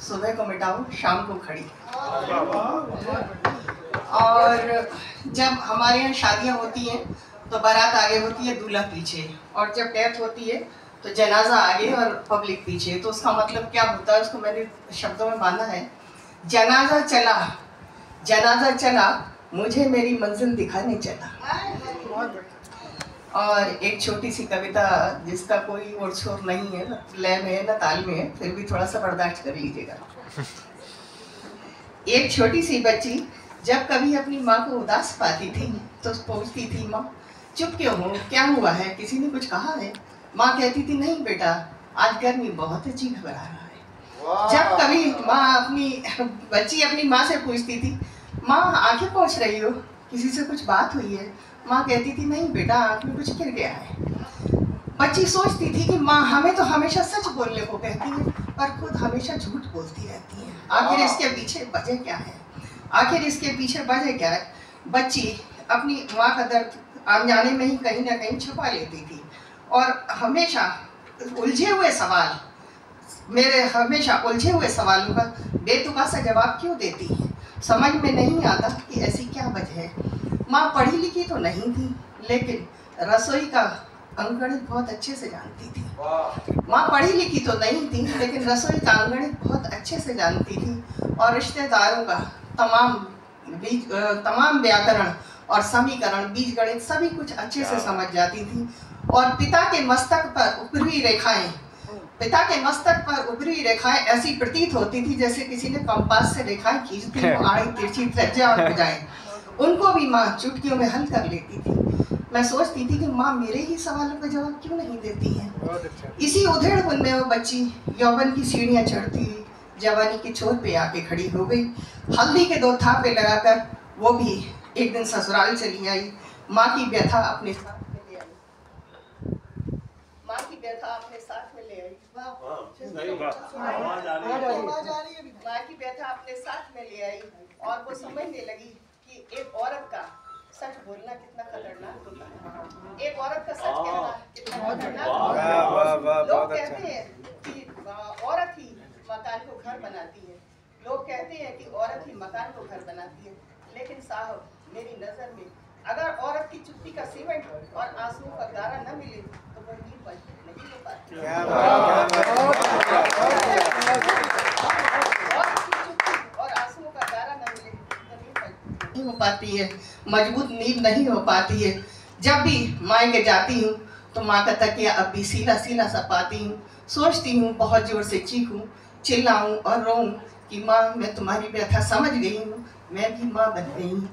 सुबह को मिटाओ शाम को खड़ी। और जब हमारे यहाँ शादियाँ होती हैं तो बारात आगे होती है, दूल्हा पीछे, और जब डेथ होती है तो जनाजा आगे और पब्लिक पीछे। तो उसका मतलब क्या होता है, उसको मैंने शब्दों में बांधा है। जनाजा चला, जनाजा चला, मुझे मेरी मंजिल दिखाने चला। और एक छोटी सी कविता जिसका कोई ओर छोर नहीं है, न लय में है न ताल में है, फिर भी थोड़ा सा बर्दाश्त कर लीजिएगा। एक छोटी सी बच्ची जब कभी अपनी माँ को उदास पाती थी तो पूछती थी, माँ चुप क्यों हो, क्या हुआ है, किसी ने कुछ कहा है? माँ कहती थी, नहीं बेटा, आज गर्मी बहुत है, जी घबरा रहा है। जब कभी बच्ची अपनी माँ से पूछती थी, माँ आंखें पोंछ रही हो, किसी से कुछ बात हुई है? माँ कहती थी, नहीं बेटा, आंख में कुछ गिर गया है। बच्ची सोचती थी कि माँ हमें तो हमेशा सच बोलने को कहती है पर खुद हमेशा झूठ बोलती रहती है। आखिर इसके पीछे वजह क्या है? आखिर इसके पीछे वजह क्या है? बच्ची अपनी माँ का दर्द अनजाने में ही कहीं ना कहीं छुपा लेती थी और हमेशा उलझे हुए सवालों का बेतुका सा जवाब क्यों देती है? समझ में नहीं आता कि ऐसी क्या वजह है। माँ पढ़ी लिखी तो नहीं थी लेकिन रसोई का अंकगणित बहुत अच्छे से जानती थी। माँ पढ़ी लिखी तो नहीं थी लेकिन रसोई का अंकगणित बहुत अच्छे से जानती थी और रिश्तेदारों का तमाम व्याकरण और समीकरण, बीजगणित सभी कुछ अच्छे से समझ जाती थी। और पिता के मस्तक पर उभरी रेखाएं ऐसी प्रतीत होती थी जैसे किसी ने कंपास से रेखाएं खींच दी हो, आड़ी तिरछी त्रिज्या और भुजाएं। उनको भी माँ चुटकियों में हल कर लेती थी। मैं सोचती थी कि माँ मेरे ही सवालों का जवाब क्यों नहीं देती है। इसी उधेड़बुन में वो बच्ची यौवन की सीढ़ियाँ चढ़ती हुई जवानी के छोर पे आके खड़ी हो गई। हल्दी के 2 थापे लगाकर वो भी एक दिन ससुराल चली आई। माँ की व्यथा अपने साथ में ले आई। माँ की व्यथा अपने साथ में ले आई। और वो समझने लगी कि एक औरत का सच बोलना कितना खतरनाक होता है। एक औरत का सच कहना कितना खतरनाक होता है। लोग कहते हैं कि औरत ही मकान को घर बनाती है। लोग कहते हैं कि औरत ही मकान को घर बनाती है, लेकिन साहब मेरी नजर में अगर औरत की चुप्पी का सीमेंट और आंसुओं का गारा न मिले तो वो नींव पर नहीं हो पाती। और आंसुओं का गारा न मिले तो नींव पर नहीं हो पाती है, मजबूत नींव नहीं हो पाती है। जब भी मायके जाती हूँ तो माँ का तकिया अब भी सीला सीला सा पाती हूँ। सोचती हूँ बहुत जोर से चीखूं, चिल्लाऊं और रोऊं कि माँ मैं तुम्हारी व्यथा समझ गई हूँ, मैं भी माँ बन गई हूँ।